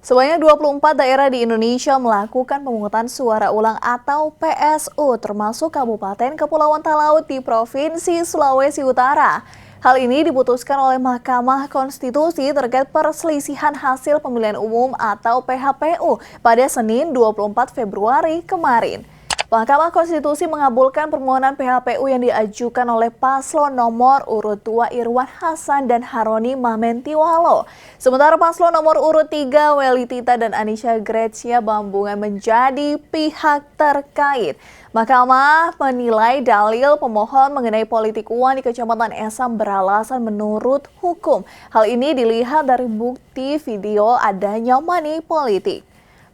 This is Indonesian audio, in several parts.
Sebanyak 24 daerah di Indonesia melakukan pemungutan suara ulang atau PSU, termasuk Kabupaten Kepulauan Talaut di Provinsi Sulawesi Utara. Hal ini diputuskan oleh Mahkamah Konstitusi terkait perselisihan hasil pemilihan umum atau PHPU pada Senin 24 Februari kemarin. Mahkamah Konstitusi mengabulkan permohonan PHPU yang diajukan oleh paslon nomor urut 2 Irwan Hasan dan Haroni Mamentiwalo. Sementara paslon nomor urut 3 Weli Tita dan Anisha Grecia Bambungan menjadi pihak terkait. Mahkamah menilai dalil pemohon mengenai politik uang di Kecamatan Esam beralasan menurut hukum. Hal ini dilihat dari bukti video adanya money politik,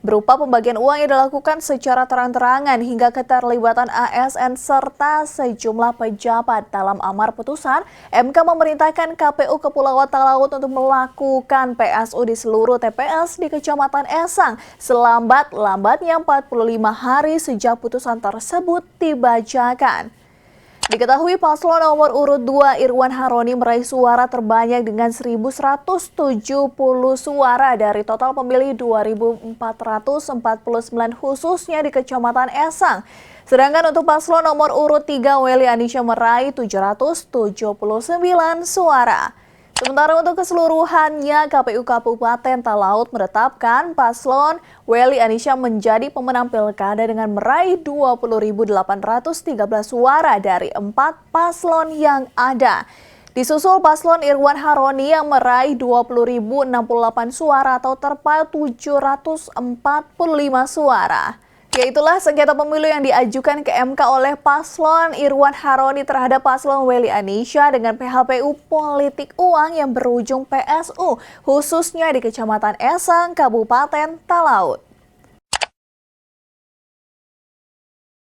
berupa pembagian uang yang dilakukan secara terang-terangan hingga keterlibatan ASN serta sejumlah pejabat. Dalam amar putusan, MK memerintahkan KPU Kepulauan Talaut untuk melakukan PSU di seluruh TPS di Kecamatan Esang selambat-lambatnya 45 hari sejak putusan tersebut dibacakan. Diketahui paslon nomor urut 2 Irwan Haroni meraih suara terbanyak dengan 1.170 suara dari total pemilih 2.449 khususnya di Kecamatan Esang. Sedangkan untuk paslon nomor urut 3 Weli Anisha meraih 779 suara. Sementara untuk keseluruhannya, KPU Kabupaten Talaut menetapkan paslon Weli Anisha menjadi pemenang pilkada dengan meraih 20.813 suara dari 4 paslon yang ada. Disusul paslon Irwan Haroni yang meraih 20.068 suara atau terpaut 745 suara. Yaitulah sengketa pemilu yang diajukan ke MK oleh paslon Irwan Haroni terhadap paslon Weli Anisha dengan PHPU politik uang yang berujung PSU, khususnya di Kecamatan Esang, Kabupaten Talaut.